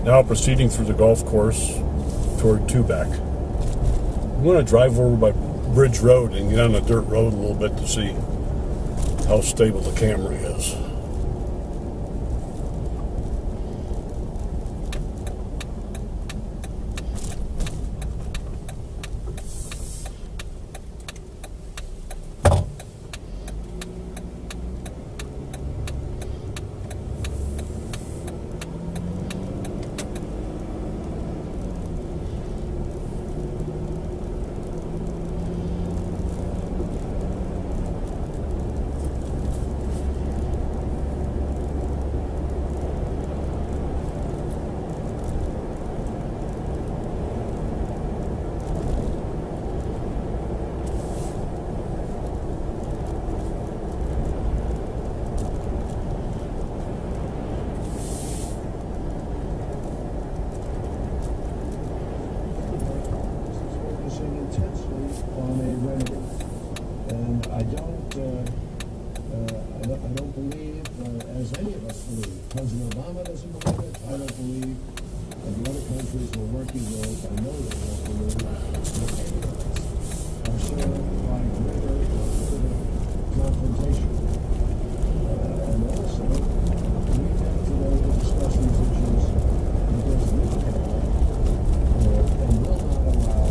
Now proceeding through the golf course toward Tubac. I'm going to drive over by Bridge Road and get on the dirt road a little bit to see how stable the Camry is. And I don't believe, as any of us believe, President Obama doesn't believe it. I don't believe the other countries we're working with, I know they don't believe that any of us are served by greater confrontation. And also, we have today to discuss these issues because we cannot and will not allow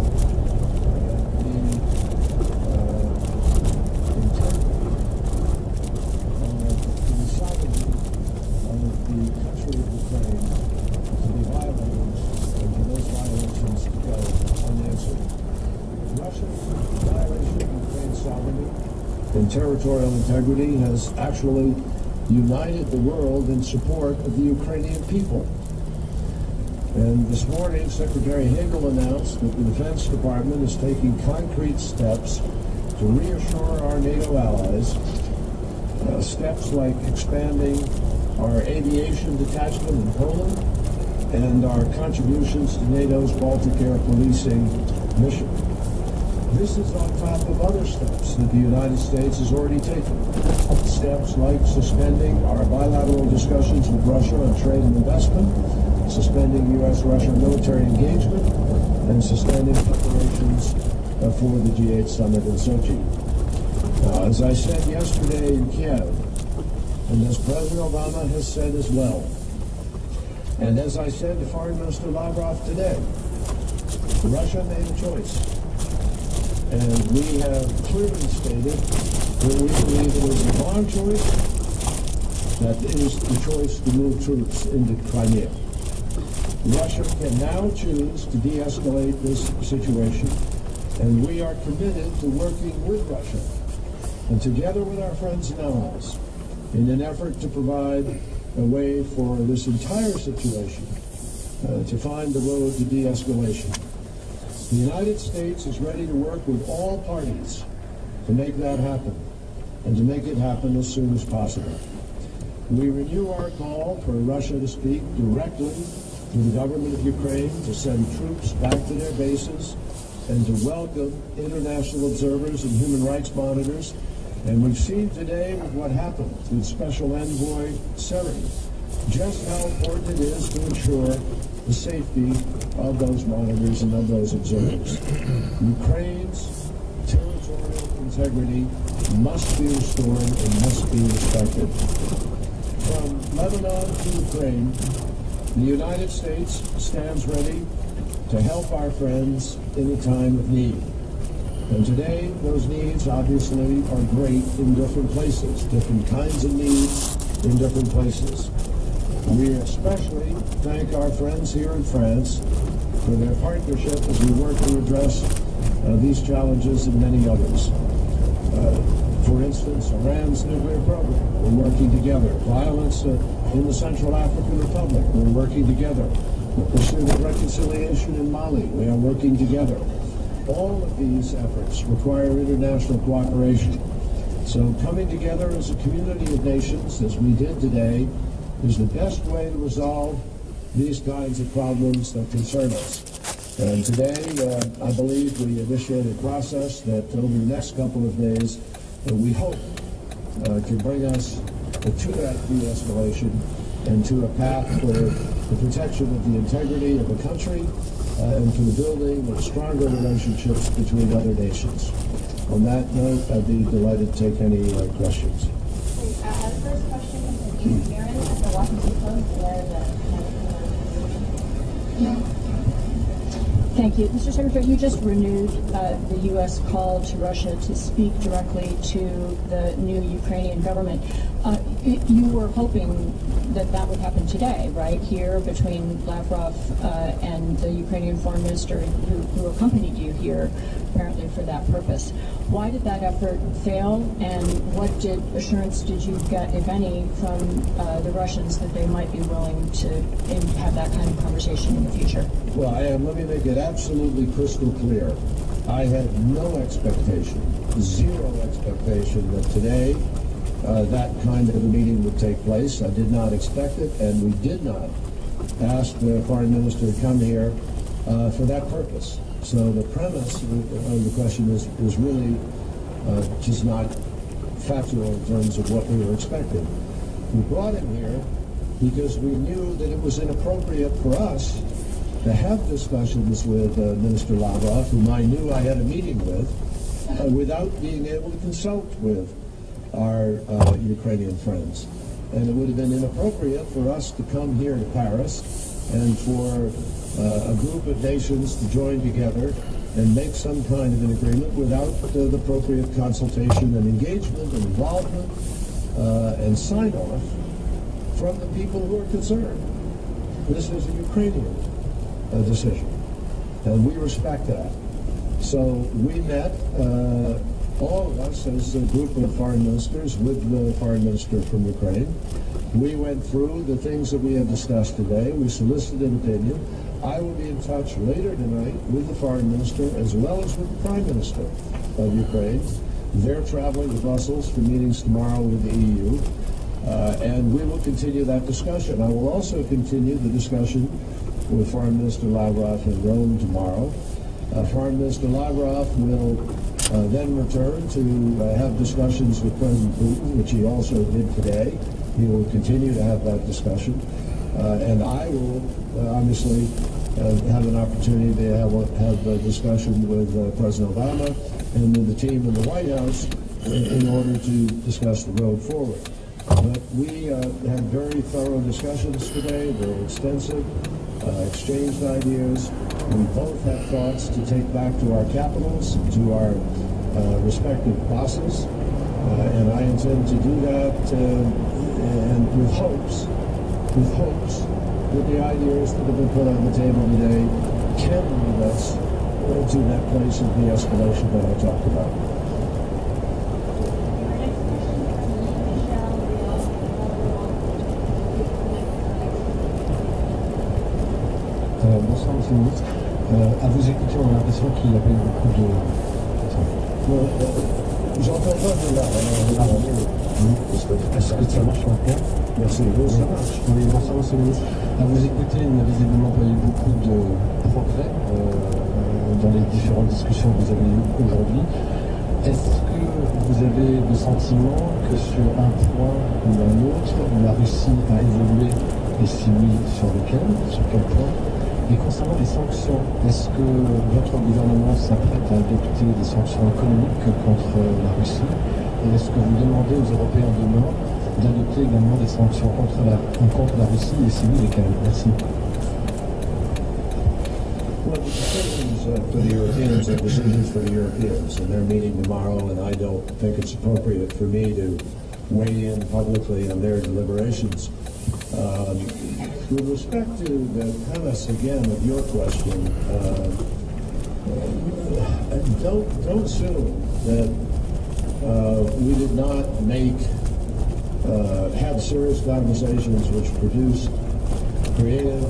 and territorial integrity has actually united the world in support of the Ukrainian people. And this morning, Secretary Hagel announced that the Defense Department is taking concrete steps to reassure our NATO allies, steps like expanding our aviation detachment in Poland and our contributions to NATO's Baltic Air Policing mission. This is on top of other steps that the United States has already taken. Steps like suspending our bilateral discussions with Russia on trade and investment, suspending U.S.-Russia military engagement, and suspending preparations for the G8 summit in Sochi. Now, as I said yesterday in Kiev, and as President Obama has said as well, and as I said to Foreign Minister Lavrov today, Russia made a choice. And we have clearly stated that we believe it is the wrong choice, that it is the choice to move troops into Crimea. Russia can now choose to de-escalate this situation, and we are committed to working with Russia and together with our friends and allies in an effort to provide a way for this entire situation to find the road to de-escalation. The United States is ready to work with all parties to make that happen, and to make it happen as soon as possible. We renew our call for Russia to speak directly to the government of Ukraine to send troops back to their bases and to welcome international observers and human rights monitors. And we've seen today with what happened with Special Envoy Seri just how important it is to ensure the safety of those monitors and of those observers. Ukraine's territorial integrity must be restored and must be respected. From Lebanon to Ukraine, the United States stands ready to help our friends in a time of need. And today, those needs obviously are great in different places, different kinds of needs in different places. We especially thank our friends here in France for their partnership as we work to address these challenges and many others. For instance, Iran's nuclear program, we're working together. Violence in the Central African Republic, we're working together. The pursuit of reconciliation in Mali, we are working together. All of these efforts require international cooperation. So coming together as a community of nations, as we did today, is the best way to resolve these kinds of problems that concern us. And today, I believe we initiate a process that over the next couple of days, we hope can bring us to that de-escalation and to a path for the protection of the integrity of the country and for the building of stronger relationships between other nations. On that note, I'd be delighted to take any questions. The first question is from Jim Barron at the Washington Post. Thank you. Mr. Secretary, you just renewed the U.S. call to Russia to speak directly to the new Ukrainian government. You were hoping that that would happen today, right, here between Lavrov and the Ukrainian foreign minister who accompanied you here, apparently for that purpose. Why did that effort fail, and what assurance did you get, if any, from the Russians that they might be willing to have that kind of conversation in the future? Well, let me make it absolutely crystal clear. I had no expectation, zero expectation that today that kind of a meeting would take place. I did not expect it, and we did not ask the foreign minister to come here for that purpose. So the premise of the question is really just not factual in terms of what we were expecting. We brought him here because we knew that it was inappropriate for us to have discussions with Minister Lavrov, whom I knew I had a meeting with, without being able to consult with our Ukrainian friends. And it would have been inappropriate for us to come here to Paris and for a group of nations to join together and make some kind of an agreement without the appropriate consultation and engagement and involvement and sign-off from the people who are concerned. This is a Ukrainian decision, and we respect that. So we met, all of us as a group of foreign ministers, with the foreign minister from Ukraine. We went through the things that we have discussed today. We solicited opinion. I will be in touch later tonight with the foreign minister as well as with the prime minister of Ukraine. They're traveling to Brussels for meetings tomorrow with the EU, and we will continue that discussion. I will also continue the discussion with Foreign Minister Lavrov in Rome tomorrow. Foreign Minister Lavrov will then return to have discussions with President Putin, which he also did today. He will continue to have that discussion. And I will obviously have an opportunity to have a discussion with President Obama and with the team in the White House in order to discuss the road forward. But we had very thorough discussions today, very extensive, exchanged ideas. We both have thoughts to take back to our capitals, to our respective bosses, and I intend to do that and with hopes that the ideas that have been put on the table today can lead us to that place of de-escalation that I talked about. Bonsoir, Monsieur le Ministre. À vous écouter, on a l'impression qu'il y avait beaucoup de... J'entends pas de là. Est-ce que ça marche encore? Merci. Ça marche. Oui, bonsoir, Monsieur le Ministre. À vous écouter, il y a visiblement pas eu beaucoup de progrès dans les différentes discussions que vous avez eues aujourd'hui. Est-ce que vous avez le sentiment que sur un point ou un autre, la Russie a évolué, et si oui, sur lequel, sur quel point? Et concernant les sanctions, est-ce que votre gouvernement s'apprête à adopter des sanctions économiques contre la Russie? Et est-ce que vous demandez aux Européens demain d'adopter également des sanctions contre la Russie, et si oui, lesquelles? Merci. Well, the decisions for the Europeans are decisions for the Europeans, and they're meeting tomorrow, and I don't think it's appropriate for me to weigh in publicly on their deliberations. With respect to the premise, again, of your question, don't assume that we did not have serious conversations which produced creative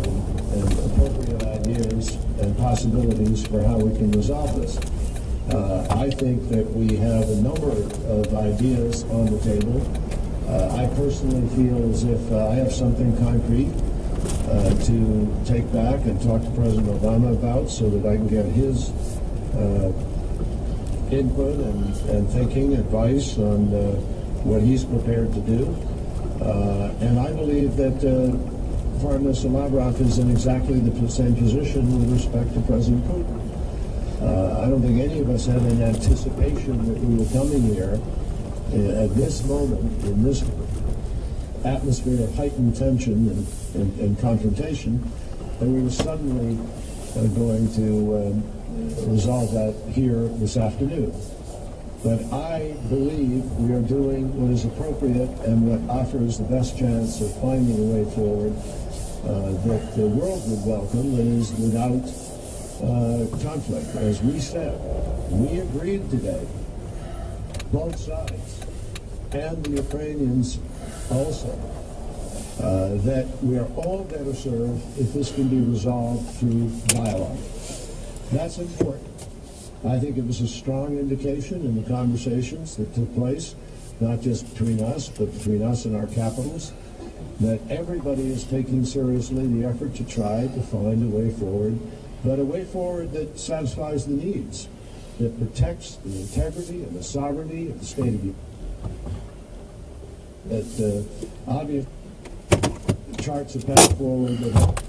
and appropriate ideas and possibilities for how we can resolve this. I think that we have a number of ideas on the table. I personally feel as if I have something concrete to take back and talk to President Obama about so that I can get his input and thinking, advice on what he's prepared to do. And I believe that Foreign Minister Lavrov is in exactly the same position with respect to President Putin. I don't think any of us had an anticipation that we were coming here at this moment, in this atmosphere of heightened tension and confrontation, that we were suddenly going to resolve that here this afternoon. But I believe we are doing what is appropriate and what offers the best chance of finding a way forward that the world would welcome and is without conflict. As we said, we agreed today, both sides, and the Ukrainians also, that we are all better served if this can be resolved through dialogue. That's important. I think it was a strong indication in the conversations that took place, not just between us, but between us and our capitals, that everybody is taking seriously the effort to try to find a way forward, but a way forward that satisfies the needs, that protects the integrity and the sovereignty of the state of Ukraine, that obviously charts a path forward that